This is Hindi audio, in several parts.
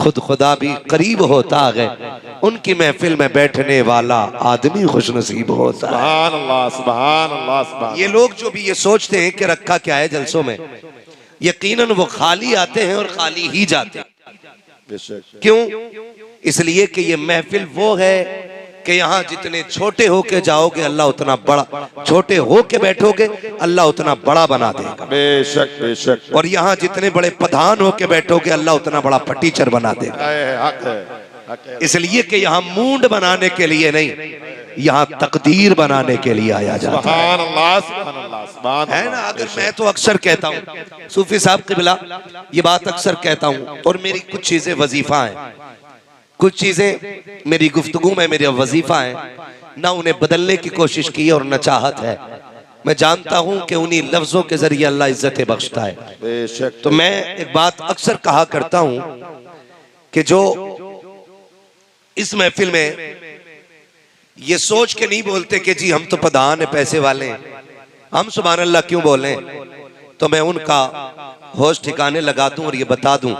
खुद खुदा भी करीब होता है, उनकी महफिल में बैठने वाला आदमी खुशनसीब होता है। सुभान अल्लाह, सुभान अल्लाह, सुभान। ये लोग जो भी ये सोचते हैं कि रखा क्या है जलसों में, यकीनन वो खाली आते हैं और खाली ही जाते हैं। क्यों? इसलिए कि ये महफिल वो है कि यहाँ जितने छोटे होके जाओगे अल्लाह उतना बड़ा, छोटे होके बैठोगे अल्लाह उतना बड़ा बना देगा। बेशक बेशक। और यहाँ जितने बड़े प्रधान होके बैठोगे अल्लाह उतना बड़ा फटीचर बना देगा। हक है, हक है। इसलिए कि यहाँ मूंड बनाने के लिए नहीं, यहाँ तकदीर बनाने के लिए आया जाता है। सुभान अल्लाह, सुभान अल्लाह, सुभान है ना। अगर मैं तो अक्सर कहता हूँ, सूफी साहब क़िबला ये बात अक्सर कहता हूँ, और मेरी कुछ चीजें वजीफा हैं, कुछ चीजें मेरी गुफ्तगू में मेरा वजीफा है, ना उन्हें बदलने की कोशिश की और न चाहत है। मैं जानता हूं कि उन्हीं लफ्जों के जरिए अल्लाह इज्जतें बख्शता है। बेशक। तो मैं एक बात अक्सर कहा करता हूं कि जो इस महफिल में ये सोच के नहीं बोलते कि जी हम तो प्रधान है, पैसे वाले हैं, हम सुभान अल्लाह क्यों बोलें, तो मैं उनका होश ठिकाने लगा दूं और ये बता दूं,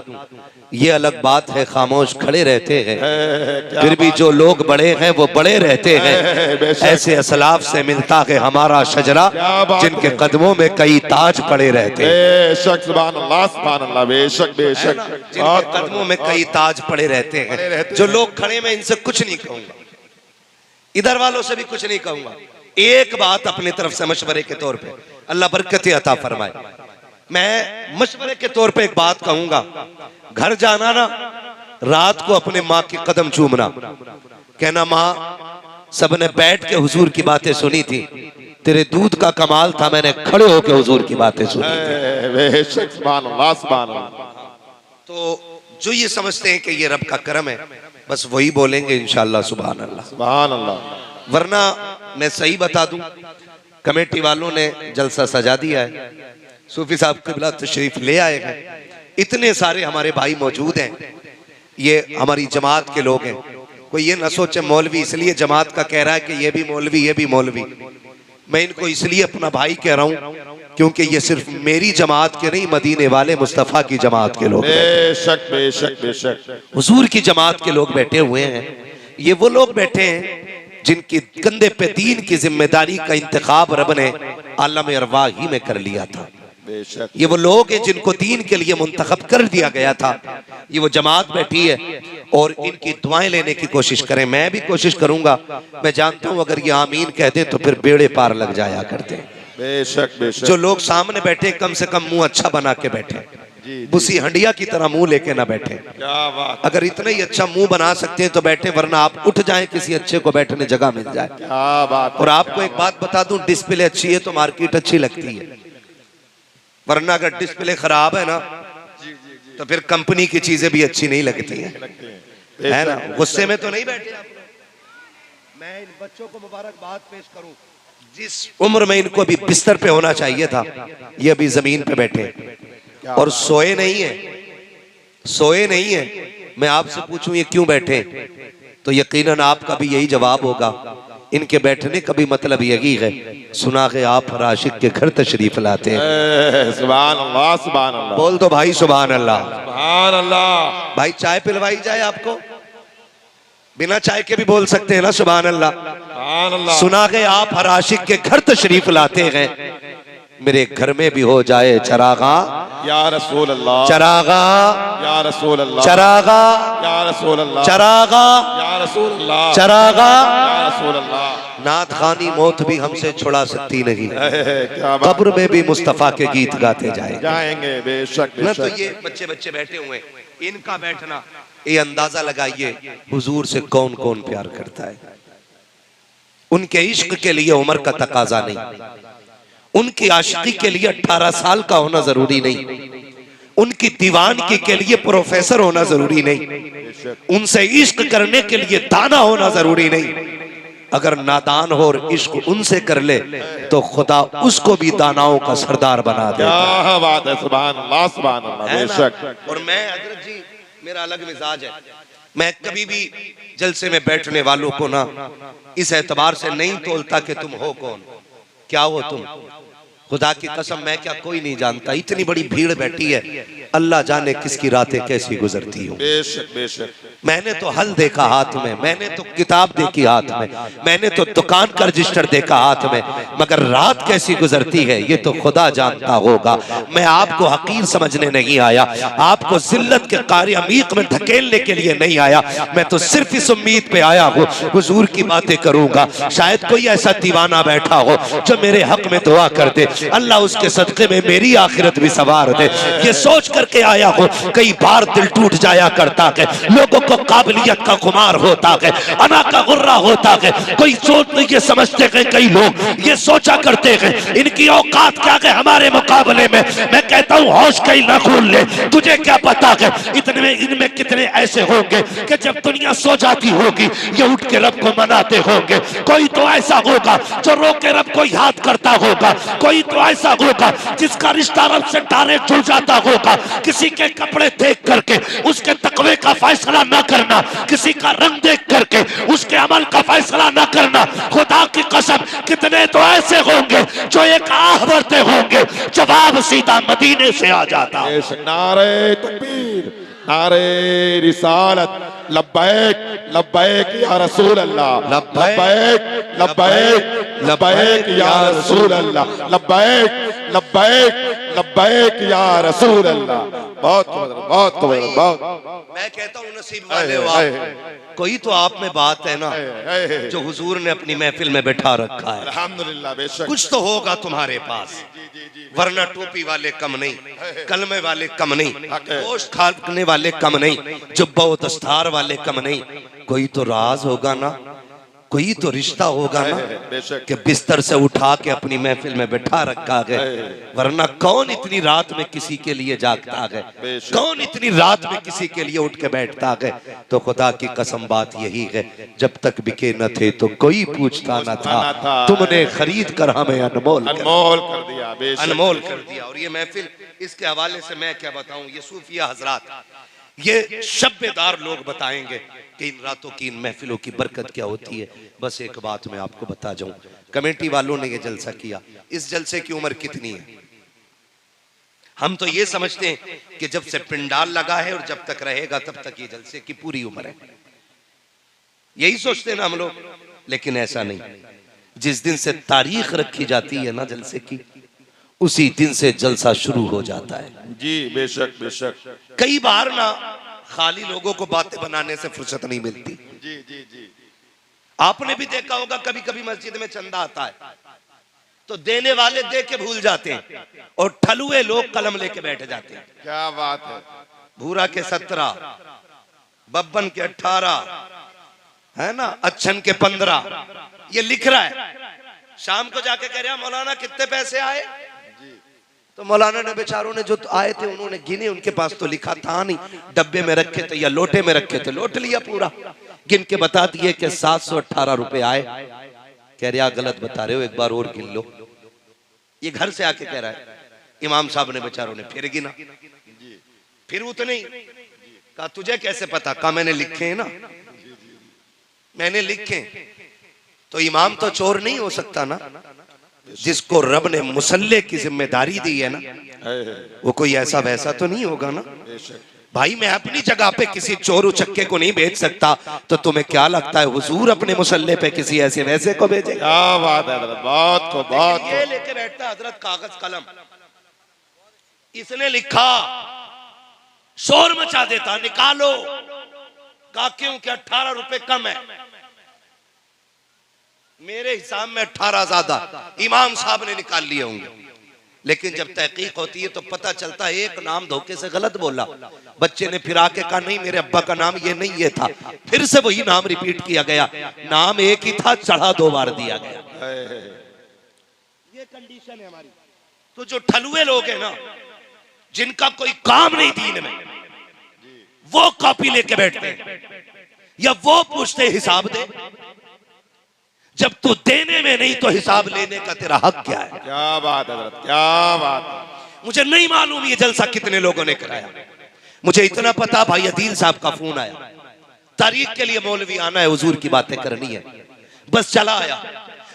ये अलग बात है खामोश खड़े रहते हैं, फिर भी जो लोग बड़े हैं वो बड़े रहते हैं। ऐसे असलाफ से मिलता है हमारा शजरा, जिनके कदमों में कई ताज पड़े रहते हैं। बेशक, सुभान अल्लाह, सुभान अल्लाह, बेशक बेशक। जिनके कदमों में कई ताज पड़े रहते हैं। जो लोग खड़े, मैं इनसे कुछ नहीं कहूंगा, इधर वालों से भी कुछ नहीं कहूंगा। एक बात अपनी तरफ से मशवरे के तौर पे, अल्लाह बरकत अता फरमाए, मैं मशवरे के तौर पे एक बात कहूंगा, घर जाना ना, रात को अपने माँ के कदम चूमना, कहना माँ सबने बैठ के हुजूर की बातें सुनी थी, तेरे दूध का कमाल था, मैंने खड़े होकर हुजूर की बातें सुनी थी। बेशक, सुभान अल्लाह, सुभान अल्लाह। तो जो ये समझते हैं कि ये रब का करम है, बस वही बोलेंगे इंशाअल्लाह सुभान अल्लाह, सुभान अल्लाह। वरना मैं सही बता दूं, कमेटी वालों ने जलसा सजा दिया है, सूफी साहब क़िबला तशरीफ ले आए हैं, इतने सारे हमारे भाई मौजूद हैं, ये हमारी जमात के लोग हैं। कोई ये ना सोचे मौलवी इसलिए जमात का कह रहा है कि ये भी मौलवी ये भी मौलवी। मैं इनको इसलिए अपना भाई कह रहा हूँ क्योंकि ये सिर्फ मेरी जमात के नहीं, मदीने वाले मुस्तफ़ा की जमात के लोग, बेशक बेशक बेशक, हुजूर की जमात के लोग बैठे हुए हैं। ये वो लोग बैठे हैं जिनकी कंधे पे दीन की जिम्मेदारी का इंतखाब रब ने आलम अरवाह ही में कर लिया था। बेशक। ये वो लोग हैं जिनको दीन के लिए मुंतखब कर दिया गया था। ये वो जमात बैठी है और इनकी दुआएं लेने की कोशिश करें, मैं भी कोशिश करूंगा। मैं जानता हूं अगर ये आमीन कह दे तो फिर बेड़े पार लग जाया करते हैं। बेशक बेशक। जो लोग सामने बैठे कम से कम मुंह अच्छा बना के बैठे, बुसी हंडिया की तरह मुंह लेके ना बैठे। क्या बात। अगर इतना ही अच्छा मुंह बना सकते हैं तो बैठे, वरना आप उठ जाएं, किसी अच्छे को बैठने जगह मिल जाए। क्या बात। और आपको एक बात बता दूं, डिस्प्ले अच्छी है तो मार्केट अच्छी लगती है, वरना अगर डिस्प्ले खराब है ना तो फिर कंपनी की चीजें भी अच्छी नहीं लगती हैं, है ना। गुस्से में तो नहीं बैठे आप लोग। मैं इन बच्चों को मुबारकबाद पेश करूं, जिस उम्र में इनको अभी बिस्तर पे होना चाहिए था, ये अभी जमीन पे बैठे और सोए नहीं है, सोए नहीं है। मैं आपसे पूछूं ये क्यों बैठे, तो यकीनन आपका भी यही जवाब होगा। इनके बैठने का भी मतलब यही है, सुना है आप हर आशिक के घर तशरीफ लाते हैं। सुभान अल्लाह, सुभान अल्लाह। बोल दो भाई सुभान अल्लाह, सुभान अल्लाह। भाई चाय पिलवाई जाए आपको, बिना चाय के भी बोल सकते हैं ना सुभान अल्लाह। सुभान अल्लाह। सुना है आप हर आशिक के घर तशरीफ लाते हैं, मेरे घर में भी हो जाए चरागा या रसूल अल्लाह, चरागा या रसूल अल्लाह, चरागा या रसूल अल्लाह, चरागा या रसूल अल्लाह, चरागा। या रसूल अल्लाह। नात खानी मौत भी हमसे छुड़ा सकती नहीं, क्या बात। कब्र में भी मुस्तफा के गीत गाते जाएंगे। बेशक ना। तो बेशक। ये बच्चे बच्चे बैठे हुए, इनका बैठना, ये अंदाजा लगाइए हुजूर से कौन कौन प्यार करता है। उनके इश्क के लिए उम्र का तकाजा नहीं, उनकी आशिकी के लिए 18 साल का होना जरूरी नहीं, उनकी दीवानगी के लिए प्रोफेसर होना जरूरी नहीं, उनसे इश्क करने के लिए दाना होना जरूरी नहीं। अगर नादान हो और इश्क उनसे कर ले तो खुदा उसको भी दानाओं का सरदार बना दे। क्या बात है। सुभान अल्लाह, सुभान अल्लाह। बेशक। और मैं हजरत जी, मेरा अलग मिजाज है, मैं कभी भी जलसे में बैठने वालों को ना इस एतबार से नहीं तोलता कि तुम हो कौन, क्या हो तुम। खुदा की कसम मैं क्या कोई नहीं जानता, इतनी बड़ी भीड़ बैठी है, अल्लाह जाने किसकी रातें कैसी गुजरती हो। बेशक बेशक। मैंने तो हल देखा हाथ में, मैंने तो किताब देखी हाथ में, मैंने तो दुकान का रजिस्टर देखा हाथ में, मगर रात कैसी गुजरती है ये तो खुदा जानता होगा। मैं आपको हकीर समझने नहीं आया, आपको जिल्लत के कारी अमीक में धकेलने के लिए नहीं आया। मैं तो सिर्फ इस उम्मीद पे आया हूँ हुजूर की बातें करूंगा, शायद कोई ऐसा दीवाना बैठा हो जो मेरे हक में दुआ कर दे, अल्लाह उसके सदके में मेरी आखिरत भी संवार दे। ये सोच करके आया हूँ, कई बार दिल टूट जाया करता है, लोगों को काबिलियत का खुमार होता है, अना का गुर्रा होता है, कोई सोच नहीं ये समझते हैं, कई लोग ये सोचा करते हैं इनकी औकात क्या है हमारे मुकाबले में। मैं कहता हूँ होश कहीं ना खोल ले, तुझे क्या पता है इतने इनमें कितने ऐसे होंगे कि जब दुनिया सो जाती होगी ये उठ के रब को मनाते होंगे। कोई तो ऐसा होगा जो रो के रब को याद करता होगा, कोई तो ऐसा होगा जिसका रिश्ता रब से डायरेक्ट जुड़ जाता होगा। किसी के कपड़े देख करके उसके तकवे का फैसला न करना, किसी का रंग देख करके उसके अमल का फैसला न करना। खुदा की कसम कितने तो ऐसे होंगे जो एक आह भरते होंगे, जवाब सीधा मदीने से आ जाता। नारे तकबीर, नारे रिसालत, लब्बैक लब्बैक या रसूल अल्लाह, लब्बैक लब्बैक लब्बैक या रसूल अल्लाह, लब्बैक लब्बैक लब्बैक या रसूल अल्लाह। बहुत बहुत बहुत। मैं कहता हूँ नसीब वाले हो आप, कोई तो आप में बात है ना जो हुजूर ने अपनी महफिल में बैठा रखा है। अल्हम्दुलिल्लाह बेशक। कुछ तो होगा तुम्हारे पास, वरना टोपी वाले कम नहीं, कलमे वाले कम नहीं, गोश्त खाने वाले कम नहीं, जुब्बा व दस्तार वाले कम नहीं। कोई तो राज होगा ना, कोई तो रिश्ता होगा ना कि बिस्तर से उठा के अपनी महफिल में बैठा रखा है। वरना कौन इतनी रात में किसी के लिए जागता है, कौन इतनी रात में किसी के लिए उठ के बैठता है। तो खुदा की कसम बात यही है, जब तक बिके न थे तो कोई पूछता न था, तुमने खरीद कर हमें अनमोल कर दिया, अनमोल कर दिया। और ये महफिल, इसके हवाले से मैं क्या बताऊं, ये सूफिया हजरात, ये शब्बेदार लोग बताएंगे कि इन रातों की इन महफिलों की बरकत क्या होती है। बस एक बात मैं आपको बता जाऊं, कमेटी वालों ने ये जलसा किया, इस जलसे की उम्र कितनी है? हम तो ये समझते हैं कि जब से पिंडाल लगा है और जब तक रहेगा तब तक ये जलसे की पूरी उम्र है, यही सोचते हैं ना हम लोग। लेकिन ऐसा नहीं, जिस दिन से तारीख रखी जाती है ना जलसे की, उसी दिन से जलसा शुरू हो जाता है। जी बेशक बेशक। कई बार ना खाली लोगों को बातें बनाने से फुर्सत नहीं मिलती। जी जी जी। आपने भी देखा होगा कभी कभी मस्जिद में चंदा आता है तो देने वाले दे के भूल जाते हैं और ठलुए लोग कलम लेके बैठ जाते हैं। क्या बात है। भूरा के 17, बब्बन के 18, है ना, अच्छन के 15, ये लिख रहा है। शाम को जाके कह रहा मौलाना कितने पैसे आए, तो मौलाना ने बेचारों ने जो आए थे उन्होंने गिने, उनके पास तो लिखा था नहीं, डब्बे में रखे थे या लोटे में रखे थे, लोट लिया पूरा, गिन के बता दिए कि 718 रुपए आए। कह रहा गलत बता रहे हो, एक बार और गिन लो। ये घर से आके कह रहा है। इमाम साहब ने बेचारों ने फिर गिना, फिर उतने ही। कहा तुझे कैसे पता? कहा मैंने लिखे हैं ना, मैंने लिखे। तो इमाम तो चोर नहीं हो सकता ना, जिसको रब ने मुसल्ले की जिम्मेदारी दी है ना, वो कोई ऐसा वैसा तो नहीं होगा ना। भाई मैं अपनी जगह पे किसी चोर उचक्के को नहीं भेज सकता, तो तुम्हें क्या लगता है हुजूर अपने मुसल्ले पे किसी ऐसे वैसे को भेजे? क्या बात है हजरत, बहुत को बहुत। ये लेके बैठता हजरत कागज कलम, इसने लिखा, शोर मचा देता, निकालो। कहा क्यों? कि 18 रुपए कम है। मेरे हिसाब में 18 ज्यादा, इमाम साहब ने निकाल लिए होंगे। लेकिन जब तहकीक होती है तो पता चलता है एक नाम धोखे से गलत बोला। बच्चे ने फिर आके कहा नहीं मेरे अब्बा का नाम ये नहीं, ये था। फिर से वही नाम रिपीट किया गया, नाम एक ही था, चढ़ा 2 बार दिया गया। ये कंडीशन है हमारी। तो जो ठलुए लोग हैं ना, जिनका कोई काम नहीं दीन में, वो कॉपी लेके बैठते हैं या वो पूछते हिसाब दे। जब तू देने में नहीं तो हिसाब लेने का तेरा हक क्या है? क्या बात है, क्या बात। मुझे नहीं मालूम ये जलसा कितने लोगों ने कराया। मुझे इतना पता भाई अदील साहब का फोन आया, तारीख के लिए मौलवी आना है, हुजूर की बातें करनी है, बस चला आया।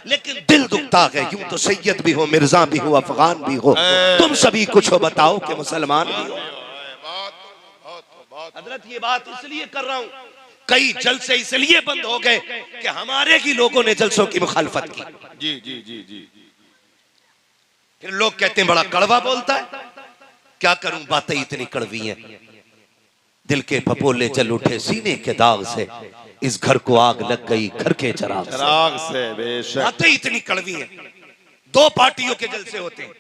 लेकिन दिल दुखता है। यूं तो सैयद भी हो, मिर्जा भी हो, अफगान भी हो, तुम सभी कुछ हो, बताओ कि मुसलमान भी हो। हजरत ये बात इसलिए कर रहा हूं, कई जलसे इसलिए बंद हो गए कि हमारे ही लोगों ने जलसों की मुखालफत की। जी जी जी जी। फिर लोग कहते हैं बड़ा कड़वा बोलता है। क्या करूं, बातें इतनी कड़वी हैं। दिल के फपोले जल उठे सीने के दाग से, इस घर को आग लग गई घर के चिराग से। बेशक बातें इतनी कड़वी हैं। दो पार्टियों के जलसे होते हैं,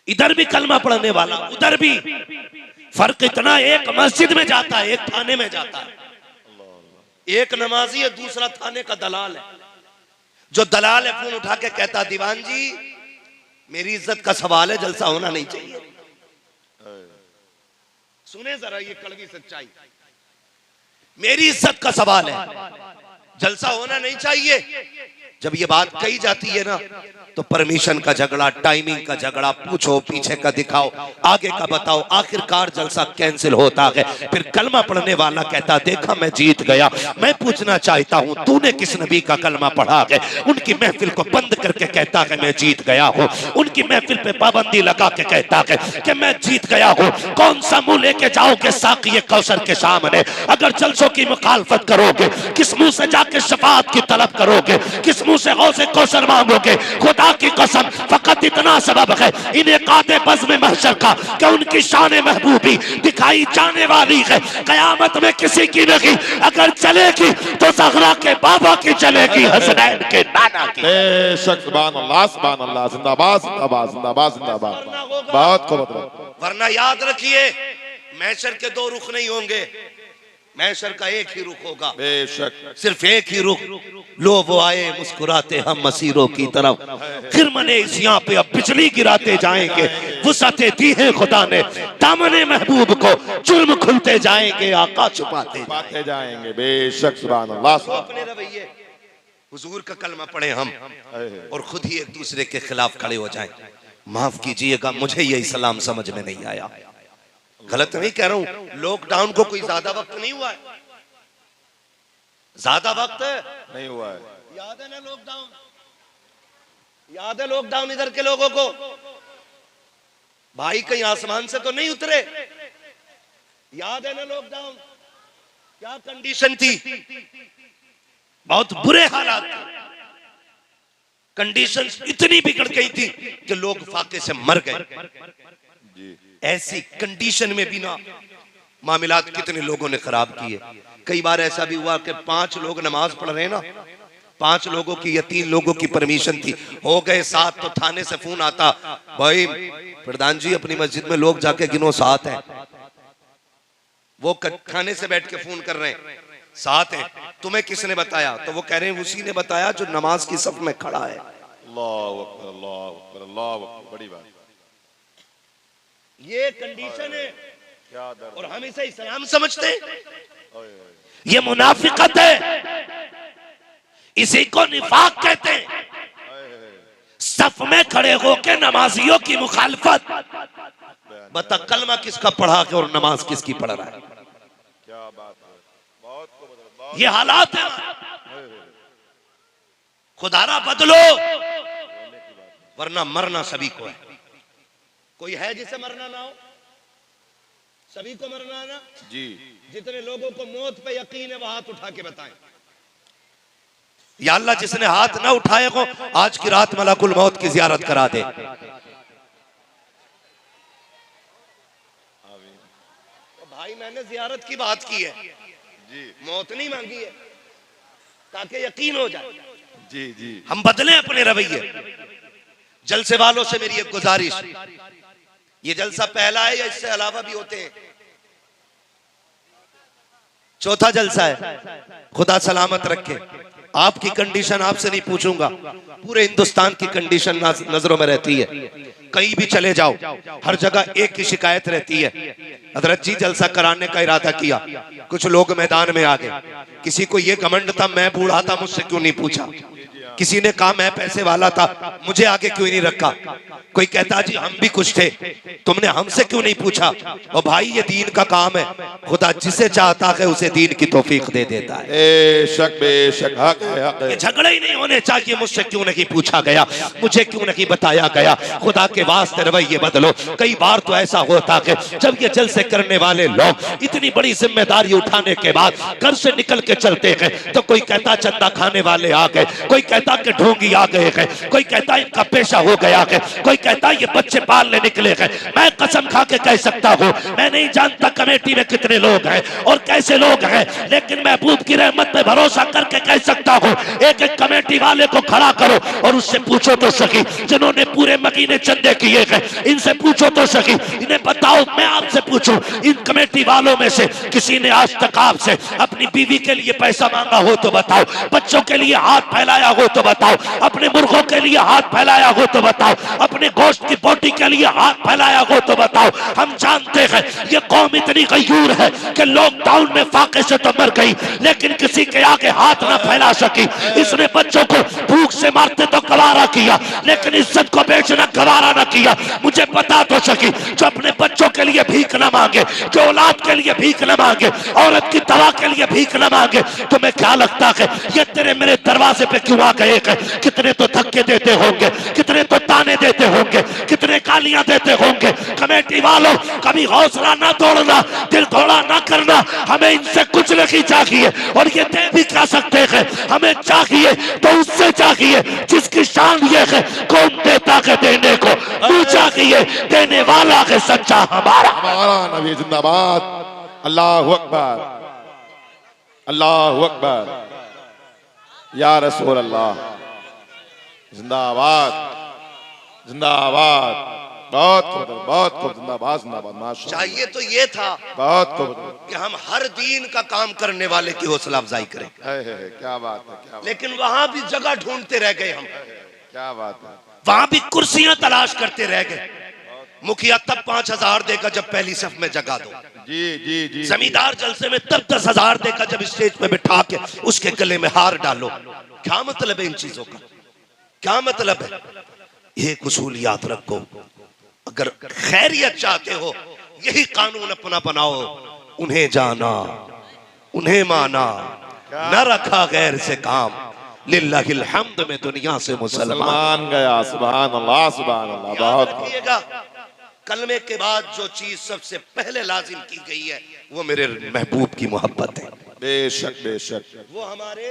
इधर भी कलमा पढ़ने वाला, उधर भी। फर्क इतना, एक मस्जिद में जाता है, एक थाने में जाता है। एक नमाजी है, दूसरा थाने का दलाल है। जो दलाल है फोन उठा के कहता, दीवान जी मेरी इज्जत का सवाल है, जलसा होना नहीं चाहिए। सुने जरा ये कड़वी सच्चाई, मेरी इज्जत का सवाल है, जलसा होना नहीं चाहिए। जब ये बात कही जाती है ना, तो परमिशन का झगड़ा, टाइमिंग का झगड़ा, पूछो पीछे का दिखाओ, आगे का बताओ, आखिरकार जलसा कैंसिल होता है। फिर कलमा पढ़ने वाला कहता, देखा मैं जीत गया। मैं पूछना चाहता हूँ तूने किस नबी का कलमा पढ़ा है? उनकी महफिल को बंद करके कहता है मैं जीत गया हूँ। उनकी महफिल पे पाबंदी लगा के कहता है कि मैं जीत गया हूँ। कौन सा मुंह लेके जाओगे साक़ी कौसर के सामने? अगर जलसों की मुखालफत करोगे, किस मुंह से जाके शफाअत की तलब करोगे? किस मुंह से गौसे कौसर मांगोगे? खुदा की कसम फकत इतना सबब है इन्हें कादे बज़्म महशर का कि उनकी शान महबूबी दिखाई जाने वाली है। कयामत में किसी की नहीं, अगर चलेगी तो ज़हरा के बाबा की चलेगी, हसनैन के नाना की। बेशक सुभान अल्लाह, सुभान अल्लाह। जिंदाबाद जिंदाबाद जिंदाबाद जिंदाबाद। बहुत खूब। वरना याद रखिए, महशर के दो रुख नहीं होंगे, महशर का एक ही रुख होगा। बेशक सिर्फ एक ही रुख। लो वो आए मुस्कुराते हम मसीरों की तरफ, फिर मने इस यहाँ पे अब बिजली गिराते जाएंगे। वुसअतें दी है खुदा ने दामने महबूब को, जुर्म खुलते जाएंगे आका छुपाते जाएंगे। बेशक सुभान अल्लाह। तो अपने रवैये हुजूर का कलमा पढ़े हम, और खुद ही एक दूसरे के खिलाफ खड़े हो जाएं। माफ कीजिएगा, मुझे ये इस्लाम समझ में नहीं आया। गलत नहीं कह रहा हूं, लॉकडाउन को कोई ज्यादा वक्त नहीं हुआ है, ज्यादा वक्त नहीं हुआ है। याद है ना लॉकडाउन? याद है लॉकडाउन इधर के लोगों को? भाई कहीं आसमान से तो नहीं उतरे। याद है ना लॉकडाउन? क्या कंडीशन थी? बहुत बुरे हालात थे। कंडीशन इतनी बिगड़ गई थी कि लोग फाके से मर गए। ऐसी कंडीशन में भी ना मामलात कितने लोगों ने खराब किए। कई बार ऐसा भी हुआ कि 5 लोग नमाज पढ़ रहे हैं ना, 5 लोगों की या 3 लोगों की परमिशन थी, हो गए 7 तो थाने से फोन आता, भाई प्रधान जी अपनी मस्जिद में लोग जाके गिनो 7 हैं। वो थाने से बैठ के फोन कर रहे हैं 7 हैं, तुम्हें किसने बताया? तो वो कह रहे हैं उसी ने बताया जो नमाज की सफ में खड़ा है। अल्लाह अकबर, अल्लाह अकबर, अल्लाह अकबर। बड़ी बात। ये कंडीशन है और हम इसे इस्लाम समझते हैं। ये मुनाफिकत है, इसी को निफाक कहते हैं। सफ में खड़े होकर नमाजियों की मुखालफत। बता कलमा किसका पढ़ा के और नमाज किसकी पढ़ रहा है? क्या बात है। बहुत ये हालात है। खुदारा बदलो, वरना मरना सभी को है। कोई है जिसे मरना ना हो? सभी को मरना है ना जी। जितने लोगों को मौत पे यकीन है वो हाथ उठा के बताएं। या अल्लाह जिसने हाथ ना उठाए को आज की रात मलकुल मौत की जियारत करा दे। तो भाई मैंने जियारत की बात की है जी, मौत नहीं मांगी है, ताकि यकीन हो जाए। जी जी। हम बदलें अपने रवैये। जलसे वालों से मेरी एक गुजारिश, ये जलसा पहला है या इससे अलावा भी होते हैं? चौथा जलसा है। खुदा सलामत रखे। आपकी कंडीशन आपसे नहीं पूछूंगा, पूरे हिंदुस्तान की कंडीशन नजरों में रहती है। कहीं भी चले जाओ हर जगह एक ही शिकायत रहती है, हजरत जी जलसा कराने का इरादा किया, कुछ लोग मैदान में आ गए, किसी को ये घमंड था मैं बूढ़ा था मुझसे क्यों नहीं पूछा। किसी ने कहा मैं पैसे वाला था, मुझे आगे क्यों नहीं रखा? कोई कहता जी हम भी कुछ थे, तुमने हमसे क्यों नहीं पूछा? और भाई ये दीन का काम है, खुदा जिसे चाहता है उसे दीन की तौफीक दे देता है। बेशक हक है, हक है। ये झगड़े ही नहीं होने चाहिए, मुझसे क्यों नहीं पूछा गया, मुझे क्यों नहीं बताया गया। खुदा के वास्ते रवैये बदलो। कई बार तो ऐसा होता है जब ये जलसे करने वाले लोग इतनी बड़ी जिम्मेदारी उठाने के बाद घर से निकल के चलते हैं तो कोई कहता चंदा खाने वाले आ गए, कोई कहता कि ढोंगी आ गए हैं, कोई कहता इनका पेशा हो गया है, कोई कहता ये बच्चे पालने निकले हैं। मैं कसम खा के कह सकता हूँ मैं नहीं जानता कमेटी में कितने लोग हैं और कैसे लोग हैं, लेकिन महबूब की रहमत पे भरोसा करके कह सकता हूँ एक एक कमेटी वाले को खड़ा करो और उससे पूछो तो सही, जिन्होंने पूरे महीने चंदे किए हैं इनसे पूछो तो सही, इन्हें बताओ। मैं आपसे पूछूं इन कमेटी वालों में से किसी ने आज तक आपसे अपनी बीवी के लिए पैसा मांगा हो तो बताओ, बच्चों के लिए हाथ फैलाया हो तो बताओ, अपने मुर्गों के लिए हाथ फैलाया हो तो बताओ, अपने गोश्त की बोटी के लिए हाथ फैलाया हो तो बताओ। हम जानते हैं ये कौम इतनी गयूर है कि लॉकडाउन में फाके से तो मर गई लेकिन किसी के आगे हाथ न फैला सकी। इसने बच्चों को भूख से मारते तो गवारा किया लेकिन इज्जत को बेचना गवारा न किया। मुझे बता तो सकी जो अपने बच्चों के लिए भीख न मांगे, जो औलाद के लिए भीख न मांगे, औरत की दवा के लिए भीख न मांगे, तुम्हें क्या लगता है ये तेरे मेरे दरवाजे पे क्यों आ गए हैं? कितने तो धक्के देते होंगे, कितने तो ताने देते होंगे, कितने गालियां देते होंगे। कमेटी वालों कभी हौसला ना तोड़ना, दिल थोड़ा ना करना, हमें इनसे कुछ नहीं चाहिए और ये दे भी क्या सकते हैं। हमें चाहिए तो उससे चाहिए जिसकी शान ये है कौन देता है देने को, तू चाहिए देने वाला है सच्चा हमारा। हमारा नबी जिंदाबाद। अल्लाहु अकबर, अल्लाहु अकबर, या रसूल अल्लाह जिंदाबाद, जिंदाबाद। बहुत खूब, जिंदाबाद, जिंदाबाद। माशाअल्लाह। चाहिए तो ये था बहुत खूब कि हम हर दीन का काम करने वाले की हौसला अफजाई करें, क्या बात है, क्या बात, लेकिन वहां भी जगह ढूंढते रह गए हम, क्या बात है। वहां भी कुर्सियां तलाश करते रह गए। मुखिया तब 5,000 देगा जब पहली सफ में जगह दो, जी जी जी। जमींदार जलसे में तब 10,000 देगा जब स्टेज पे बिठा के उसके गले में हार डालो। क्या मतलब है इन चीजों का, क्या मतलब है? एक उसूल याद रखो, अगर खैरियत चाहते हो यही कानून अपना बनाओ, उन्हें जाना उन्हें माना, न रखा गैर से काम, लिल्लाहिल हम्द में दुनिया से मुसलमान गया। सुभान अल्लाह, सुभान अल्लाह। बहुत रखिएगा, कलमे के बाद जो चीज सबसे पहले लाजिम की गई है वो मेरे महबूब की मोहब्बत है। बेशक बेशक, वो हमारे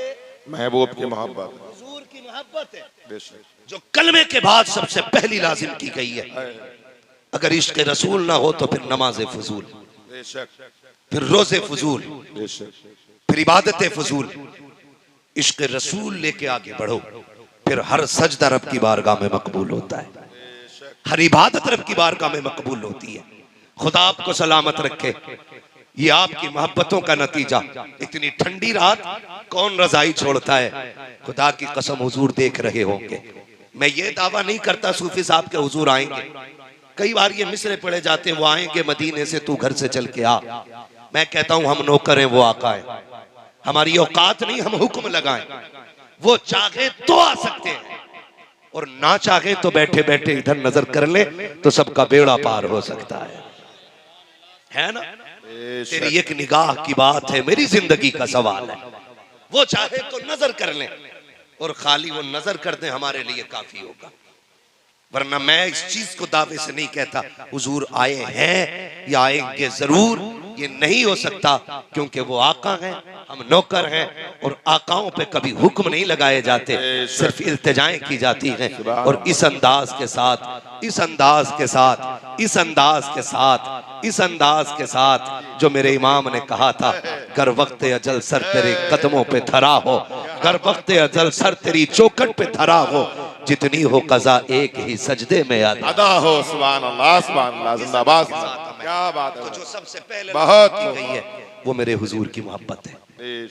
महबूब की मोहब्बत, हुजूर की मोहब्बत है बेशक, जो कलमे के बाद सबसे पहली लाजिम की गई है। अगर इश्क रसूल ना हो तो फिर नमाज फजूल, बेशक, फिर रोजे फजूल, बेशक, फिर इबादत फजूल। इश्क रसूल लेके आगे बढ़ो, फिर हर सजदा रब की बारगाह में मकबूल होता है, हर इबादत रब की बारगाह में मकबूल होती है। खुदा आपको सलामत रखे। ये आपकी मोहब्बतों का नतीजा। इतनी ठंडी रात कौन रजाई छोड़ता है? खुदा की कसम हुजूर देख रहे होंगे। मैं ये दावा नहीं करता सूफी साहब के हुजूर आएंगे, कई बार ये मिसरे पड़े जाते हैं, वो आएंगे मदीने से, तू घर से चल के आ। मैं कहता हूं हम नौकर हैं, वो आका है, हमारी औकात नहीं हम हुक्म लगाएं। वो चाहे तो आ सकते हैं और ना चाहे तो बैठे बैठे इधर नजर कर ले तो सबका बेड़ा पार हो सकता है ना? तेरी एक निगाह की बात है, मेरी जिंदगी का सवाल है। वो चाहे तो नजर कर ले और खाली वो नजर कर दे हमारे लिए काफी होगा। वरना मैं इस चीज को दावे से नहीं कहता हुजूर आए हैं या आएंगे जरूर, ये नहीं हो सकता क्योंकि वो आका हैं, हम नौकर हैं और आकाओं पे कभी हुक्म नहीं लगाए जाते, सिर्फ इल्तिजाएं की जाती हैं। और इस अंदाज के साथ, इस अंदाज के साथ, इस अंदाज के साथ, इस अंदाज के साथ जो मेरे इमाम ने कहा था, कर वक्त अजल सर तेरे कदमों पे धरा हो, कर वक्त अजल सर तेरी चौखट पे धरा हो, जितनी हो कज़ा एक ही सजदे में अदा हो। सुभान अल्लाह, सुभान अल्लाह, जिंदाबाद। क्या बात है। तो जो सबसे पहले बहुत की गई है वो मेरे हुजूर की मोहब्बत है।